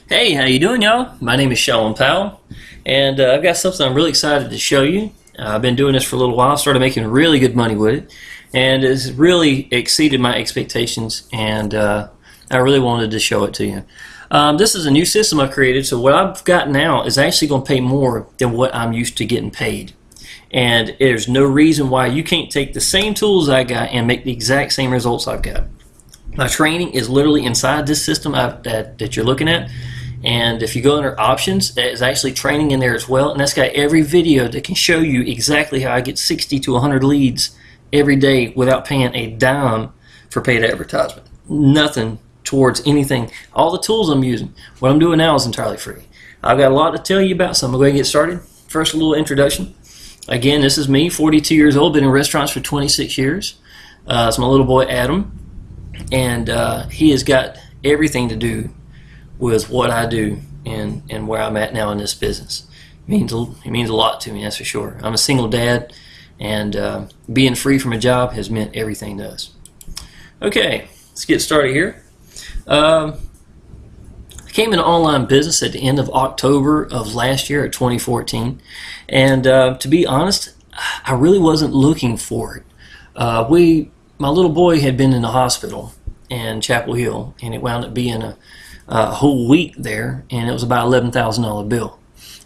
Hey, how you doing, y'all? My name is Shawn Powell, and I've got something I'm really excited to show you. I've been doing this for a little while, started making really good money with it, and it's really exceeded my expectations, and I really wanted to show it to you. This is a new system I've created, so what I've got now is actually going to pay more than what I'm used to getting paid. And there's no reason why you can't take the same tools I got and make the exact same results I've got. My training is literally inside this system that you're looking at, and if you go under options, there's actually training in there as well, and that's got every video that can show you exactly how I get 60 to 100 leads every day without paying a dime for paid advertisement. Nothing towards anything. All the tools I'm using, what I'm doing now is entirely free. I've got a lot to tell you about, so I'm going to go ahead and get started. First, a little introduction. Again, this is me, 42 years old, been in restaurants for 26 years. It's my little boy Adam, and he has got everything to do with what I do and where I'm at now in this business. It means a lot to me, that's for sure. I'm a single dad, and being free from a job has meant everything to us. Okay, let's get started here. I came into online business at the end of October of last year, 2014, and to be honest, I really wasn't looking for it. My little boy had been in the hospital in Chapel Hill, and it wound up being a whole week there, and it was about $11,000 bill.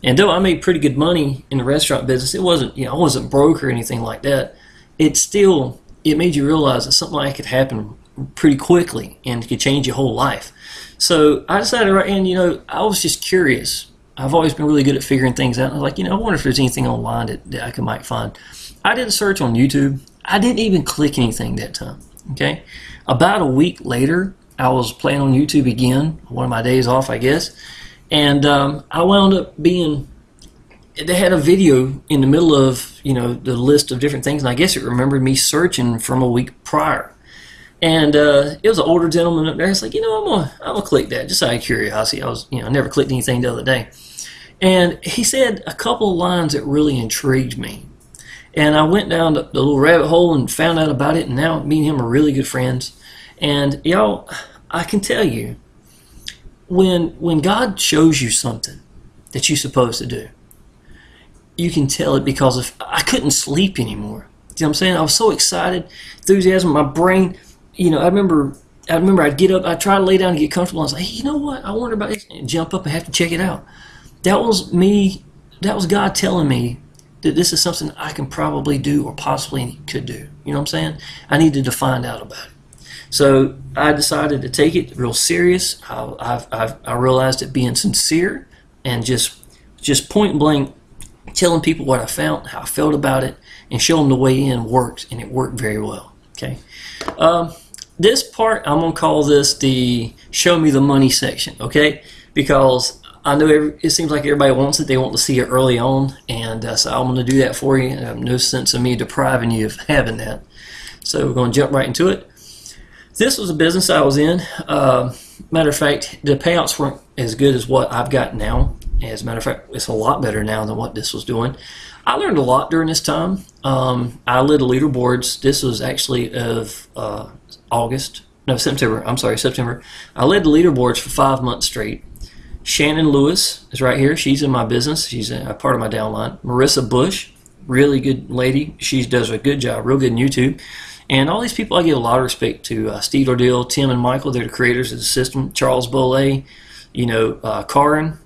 And though I made pretty good money in the restaurant business, it wasn't, I wasn't broke or anything like that. It made you realize that something like it could happen pretty quickly and could change your whole life. So I decided, I was just curious. I've always been really good at figuring things out. I was like, I wonder if there's anything online that I might find. I didn't search on YouTube. I didn't even click anything that time. Okay, about a week later, I was playing on YouTube again, one of my days off, I guess, and I wound up they had a video in the middle of, the list of different things, and I guess it remembered me searching from a week prior. And it was an older gentleman up there. I was like, I'm gonna click that just out of curiosity. I never clicked anything the other day. And he said a couple of lines that really intrigued me. And I went down the little rabbit hole and found out about it, and now me and him are really good friends. And y'all, I can tell you, when God shows you something that you're supposed to do, you can tell it because I couldn't sleep anymore. You know what I'm saying? I was so excited, enthusiasm, my brain. I remember I'd get up, I'd try to lay down and get comfortable. I was like, hey, you know what? I wonder about this, and jump up and have to check it out. That was me. That was God telling me that this is something I can probably do or possibly could do. You know what I'm saying? I needed to find out about it. So I decided to take it real serious. I realized that being sincere and just point blank telling people what I found, how I felt about it, and show them the way in worked, and it worked very well. Okay. This part, I'm going to call this the show me the money section, okay? Because I know it seems like everybody wants it. They want to see it early on, and so I'm going to do that for you. I have no sense of me depriving you of having that. So we're going to jump right into it. This was a business I was in. Matter of fact, the payouts weren't as good as what I've got now. As a matter of fact, it's a lot better now than what this was doing. I learned a lot during this time. I led the leaderboards. This was actually of September. I'm sorry, September. I led the leaderboards for 5 months straight. Shannon Lewis is right here. She's in my business. She's a part of my downline. Marissa Bush, really good lady. She does a good job, real good in YouTube. And all these people I give a lot of respect to. Steve Ordell, Tim and Michael, they're the creators of the system. Charles Bollet, Karin,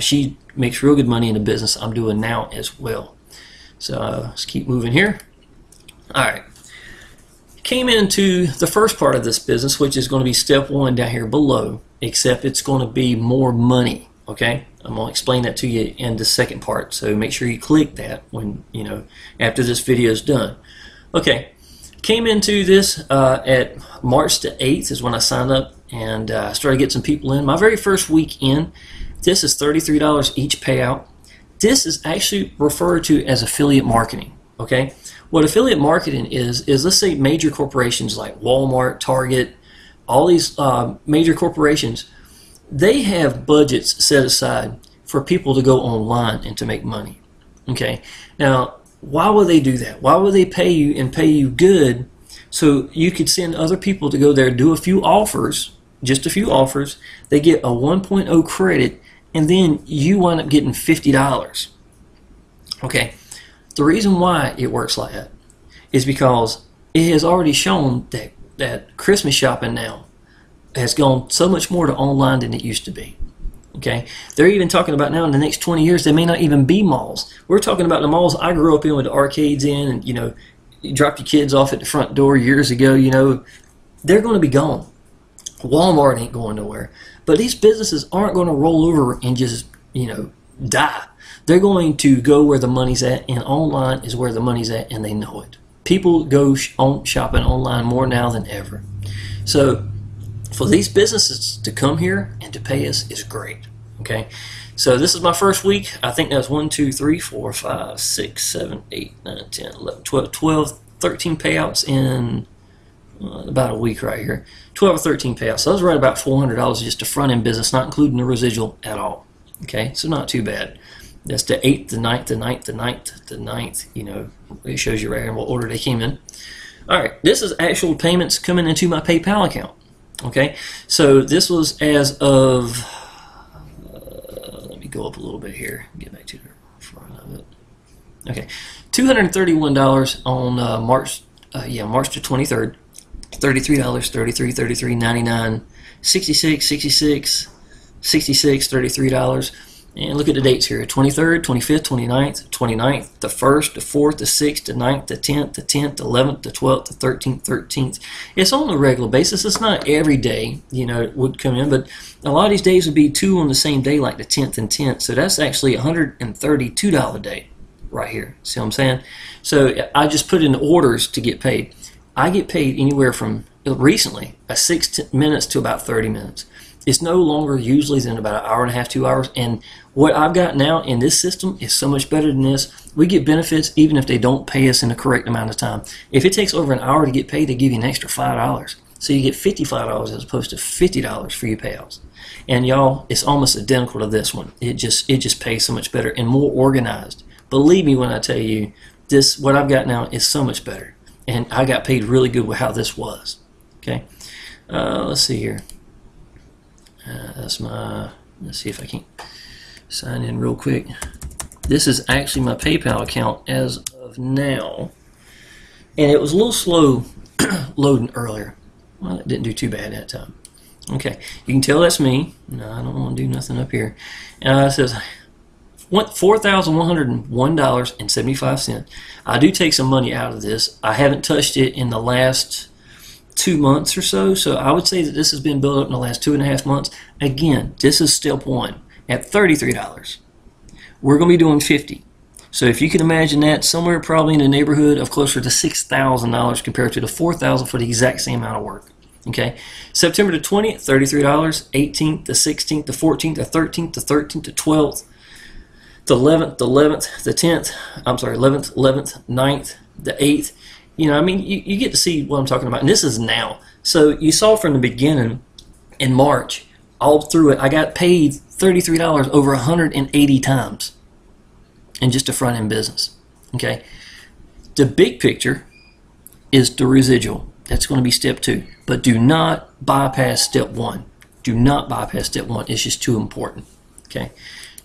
she makes real good money in the business I'm doing now as well. So let's keep moving here. All right. Came into the first part of this business, which is going to be step one down here below, except it's going to be more money. Okay, I'm going to explain that to you in the second part, so make sure you click that when after this video is done. Okay, came into this at March the 8th is when I signed up, and started getting some people in. My very first week in, this is $33 each payout. This is actually referred to as affiliate marketing. Okay, what affiliate marketing is let's say major corporations like Walmart, Target, all these major corporations, they have budgets set aside for people to go online and to make money. Okay, now why would they do that? Why would they pay you and pay you good so you could send other people to go there, do a few offers, just a few offers, they get a 1.0 credit, and then you wind up getting $50. Okay, the reason why it works like that is because it has already shown that Christmas shopping now has gone so much more to online than it used to be. Okay, they're even talking about now in the next 20 years there may not even be malls. We're talking about the malls I grew up in with the arcades in, and you dropped your kids off at the front door years ago. They're going to be gone. Walmart ain't going nowhere. But these businesses aren't going to roll over and just die. They're going to go where the money's at, and online is where the money's at, and they know it. People go shopping online more now than ever. So for these businesses to come here and to pay us is great. Okay, so this is my first week. I think that's 1, 2, 3, 4, 5, 6, 7, 8, 9, 10, 11, 12, 13 payouts in about a week right here. 12 or 13 payouts. So I was right about $400 just a front end business, not including the residual at all. Okay, so not too bad. That's the 8th, the 9th, the 9th, the 9th, the 9th. It shows you right here in what order they came in. All right, this is actual payments coming into my PayPal account. Okay, so this was as of, let me go up a little bit here, get back to the front of it. Okay, $231 on March the 23rd, $33, 33, 33, 99, 66, 66, 66, $33. And look at the dates here, 23rd, 25th, 29th, 29th, the 1st, the 4th, the 6th, the 9th, the 10th, the 10th, the 11th, the 12th, the 13th, 13th. It's on a regular basis. It's not every day, it would come in, but a lot of these days would be 2 on the same day, like the 10th and 10th. So that's actually a $132 day right here. See what I'm saying? So I just put in orders to get paid. I get paid anywhere from, recently, 6 minutes to about 30 minutes. It's no longer usually than about an hour and a half, 2 hours. And what I've got now in this system is so much better than this. We get benefits even if they don't pay us in the correct amount of time. If it takes over an hour to get paid, they give you an extra $5. So you get $55 as opposed to $50 for your payouts. And y'all, it's almost identical to this one. It just pays so much better and more organized. Believe me when I tell you, what I've got now is so much better. And I got paid really good with how this was. Okay, let's see here. Let's see if I can sign in real quick. This is actually my PayPal account as of now. And it was a little slow loading earlier. Well, it didn't do too bad that time. Okay, you can tell that's me. No, I don't want to do nothing up here. It says $4,101.75. I do take some money out of this. I haven't touched it in the last 2 months or so, so I would say that this has been built up in the last 2.5 months. Again, this is step 1 at $33. We're going to be doing $50. So if you can imagine that, somewhere probably in the neighborhood of closer to $6,000 compared to the $4,000 for the exact same amount of work. Okay, September the 20th, $33. 18th, the 16th, the 14th, the 13th, the 13th, the 12th, the 11th, the 11th, the 10th. I'm sorry, 11th, 9th, the 8th. You get to see what I'm talking about. And this is now. So you saw from the beginning in March, all through it, I got paid $33 over 180 times in just a front-end business. Okay. The big picture is the residual. That's going to be step 2. But do not bypass step 1. Do not bypass step 1. It's just too important. Okay.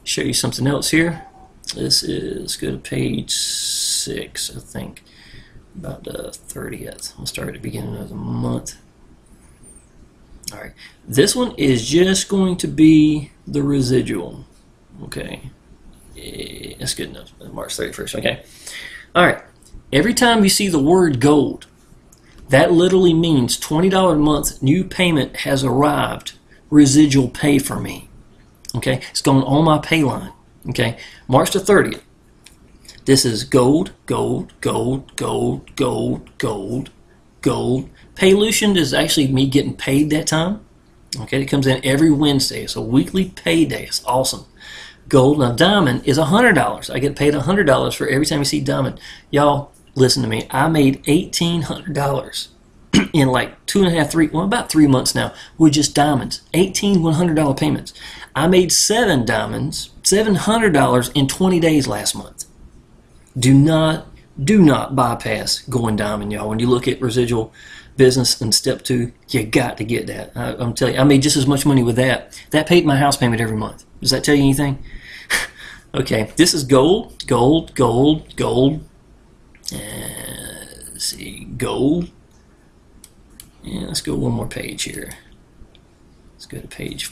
Show you something else here. This is, let's go to page 6, I think. About the 30th. We'll start at the beginning of the month. Alright, this one is just going to be the residual. Okay, that's good enough. March 31st, okay. Alright, every time you see the word gold, that literally means $20 a month new payment has arrived, residual pay for me. Okay, it's going on my pay line. Okay, March the 30th. This is gold, gold, gold, gold, gold, gold, gold. Paylution is actually me getting paid that time. Okay, it comes in every Wednesday. It's a weekly payday. It's awesome. Gold. Now diamond is $100. I get paid $100 for every time you see diamond. Y'all, listen to me. I made $1,800 in like 2.5, about 3 months now with just diamonds. 18 $100 payments. I made 7 diamonds, $700 in 20 days last month. Do not bypass going diamond, y'all. When you look at residual, business in step 2, you got to get that. I'm telling you, I made just as much money with that. That paid my house payment every month. Does that tell you anything? Okay, this is gold, gold, gold, gold. Let's see, gold. Yeah, let's go one more page here. Let's go to page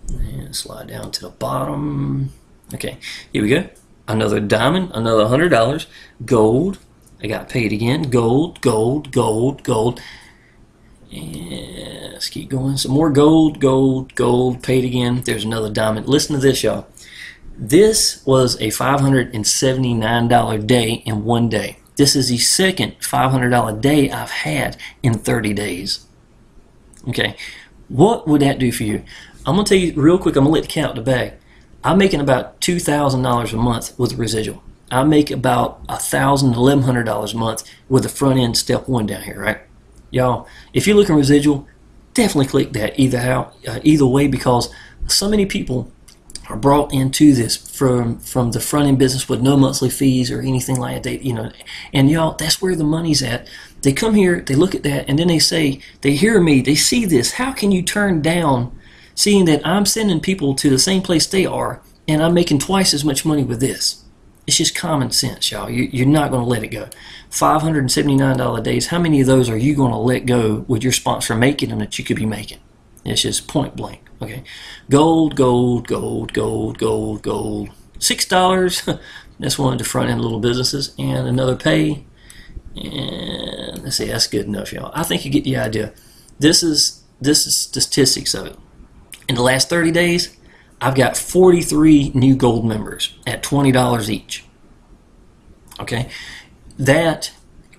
and slide down to the bottom. Okay, here we go. Another diamond, another $100. Gold. I got paid again. Gold, gold, gold, gold. And let's keep going. Some more gold, gold, gold. Paid again. There's another diamond. Listen to this, y'all. This was a $579 day in one day. This is the second $500 day I've had in 30 days. Okay, what would that do for you? I'm going to tell you real quick. I'm going to let the cat out the bag. I'm making about $2,000 a month with residual. I make about $1,000 to $1,100 a month with the front end step 1 down here, right? Y'all, if you're looking residual, definitely click that either way, because so many people are brought into this from the front end business with no monthly fees or anything like that. And y'all, that's where the money's at. They come here, they look at that, and then they say, they hear me, they see this. How can you turn down seeing that I'm sending people to the same place they are, and I'm making twice as much money with this? It's just common sense, y'all. You're not going to let it go. $579 days, how many of those are you going to let go with your sponsor making them that you could be making? It's just point blank. Okay, gold, gold, gold, gold, gold, gold. $6. That's one of the front end little businesses, and another pay. And let's see, that's good enough, y'all. I think you get the idea. This is statistics of it. In the last 30 days, I've got 43 new gold members at $20 each. Okay, that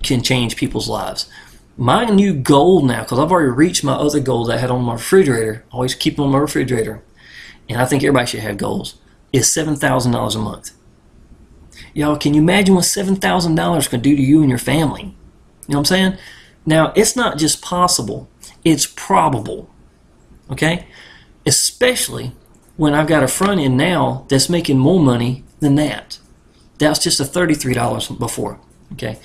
can change people's lives. My new goal now, because I've already reached my other goals I had on my refrigerator, I always keep them on my refrigerator, and I think everybody should have goals, is $7,000 a month. Y'all, can you imagine what $7,000 can do to you and your family? You know what I'm saying? Now, it's not just possible, it's probable. Okay? Especially when I've got a front end now that's making more money than that. That was just a $33 before. Okay?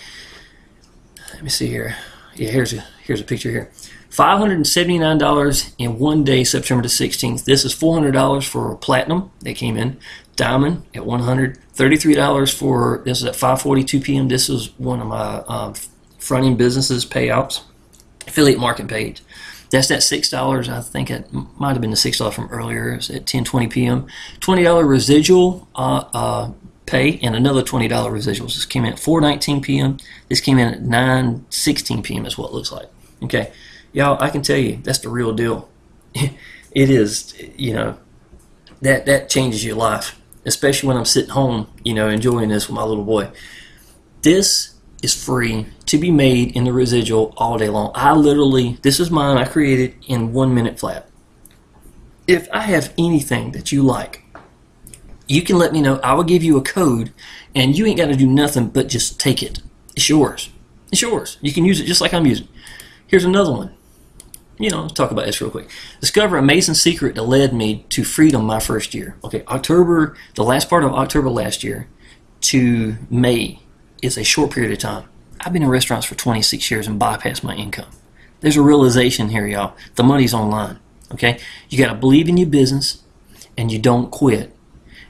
Let me see here. Yeah, here's a picture here. $579 in one day, September the 16th. This is $400 for platinum that came in. Diamond at $100. $33 for, this is at 5:42 p.m. This is one of my front end businesses, Payouts, affiliate marketing page. That's that $6. I think it might have been the $6 from earlier. It's at 10:20 p.m. $20 residual pay, and another $20 residuals. This came in at 4:19 p.m. This came in at 9:16 p.m. is what it looks like. Okay, y'all, I can tell you that's the real deal. It is, that changes your life, especially when I'm sitting home, enjoying this with my little boy. This is free to be made in the residual all day long. This is mine. I created in 1 minute flat. If I have anything that you like, you can let me know. I will give you a code, and you ain't got to do nothing but just take it. It's yours. It's yours. You can use it just like I'm using. Here's another one. Let's talk about this real quick. Discover amazing secret that led me to freedom my first year. Okay, October, the last part of October last year to May is a short period of time. I've been in restaurants for 26 years and bypassed my income. There's a realization here, y'all. The money's online. Okay, you got to believe in your business, and you don't quit.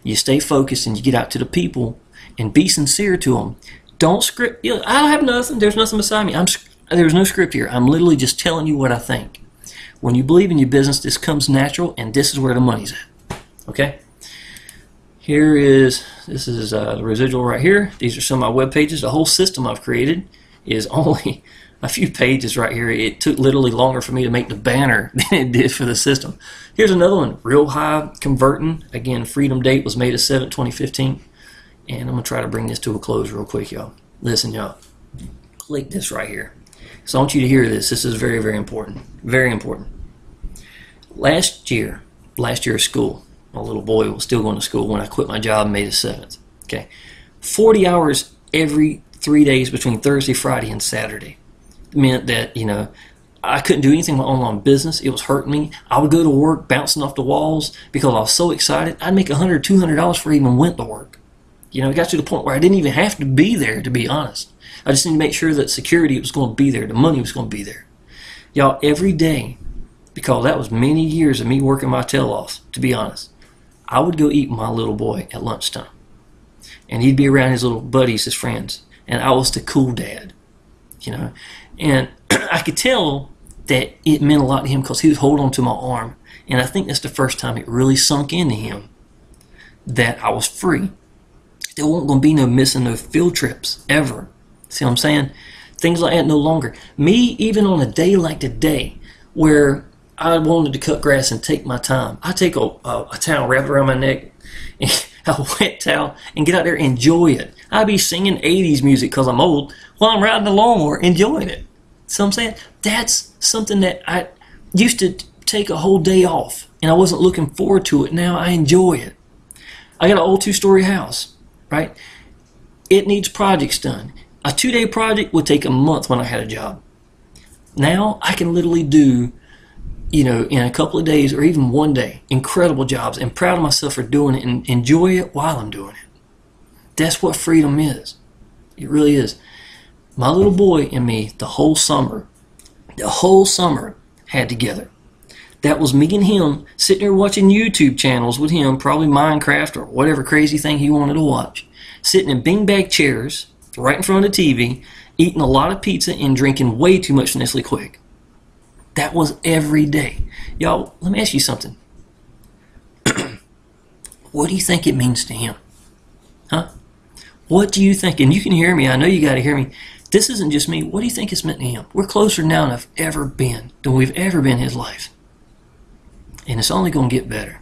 You stay focused, and you get out to the people and be sincere to them. Don't script. I have nothing. There's nothing beside me. There's no script here. I'm literally just telling you what I think. When you believe in your business, this comes natural, and this is where the money's at. Okay? This is the residual right here. These are some of my web pages. The whole system I've created is only a few pages right here. It took literally longer for me to make the banner than it did for the system. Here's another one, real high converting. Again, freedom date was May the 7th, 2015. And I'm going to try to bring this to a close real quick, y'all. Listen, y'all. Click this right here. So I want you to hear this. This is very, very important. Very important. Last year of school, my little boy was still going to school when I quit my job May the 7th. Okay. 40 hours every 3 days between Thursday, Friday, and Saturday. Meant that, I couldn't do anything with my online business. It was hurting me. I would go to work bouncing off the walls because I was so excited. I'd make $100, $200 before I even went to work. You know, it got to the point where I didn't even have to be there, to be honest. I just need to make sure that security was going to be there, the money was going to be there. Y'all, every day, because that was many years of me working my tail off, to be honest, I would go eat with my little boy at lunchtime. And he'd be around his little buddies, his friends. And I was the cool dad, you know. And I could tell that it meant a lot to him because he was holding on to my arm. And I think that's the first time it really sunk into him that I was free. There wasn't going to be no missing no field trips ever. See what I'm saying? Things like that no longer. Me, even on a day like today, where I wanted to cut grass and take my time, I take a towel wrapped around my neck, a wet towel, and get out there and enjoy it. I'd be singing 80s music because I'm old while I'm riding the lawnmower, enjoying it. See what I'm saying? That's something that I used to take a whole day off, and I wasn't looking forward to it. Now I enjoy it. I got an old 2-story house, right? It needs projects done. A 2-day project would take a month when I had a job. Now I can literally do, you know, in a couple of days or even one day, incredible jobs, and proud of myself for doing it and enjoy it while I'm doing it. That's what freedom is. It really is. My little boy and me, the whole summer had together. That was me and him sitting there watching YouTube channels with him, probably Minecraft or whatever crazy thing he wanted to watch. Sitting in beanbag chairs right in front of the TV, eating a lot of pizza and drinking way too much Nestle Quick. That was every day. Y'all, let me ask you something. What do you think it means to him? Huh? What do you think? And you can hear me. I know you got to hear me. This isn't just me. What do you think it's meant to him? We're closer now than I've ever been, than we've ever been in his life. And it's only going to get better.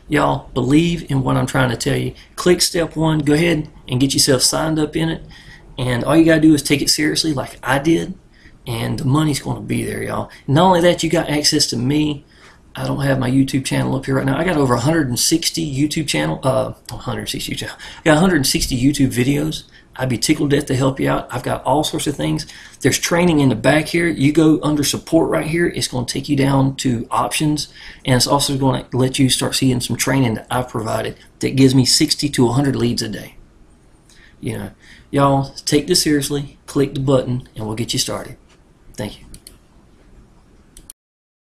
Y'all, believe in what I'm trying to tell you. Click step 1. Go ahead and get yourself signed up in it. And all you got to do is take it seriously like I did. And the money's going to be there, y'all. Not only that, you got access to me. I don't have my YouTube channel up here right now. I got over 160 YouTube channel. 160 channel. I got 160 YouTube videos. I'd be tickled to death to help you out. I've got all sorts of things. There's training in the back here. You go under support right here. It's going to take you down to options, and it's also going to let you start seeing some training that I've provided that gives me 60 to 100 leads a day. You know, y'all take this seriously. Click the button, and we'll get you started. Thank you.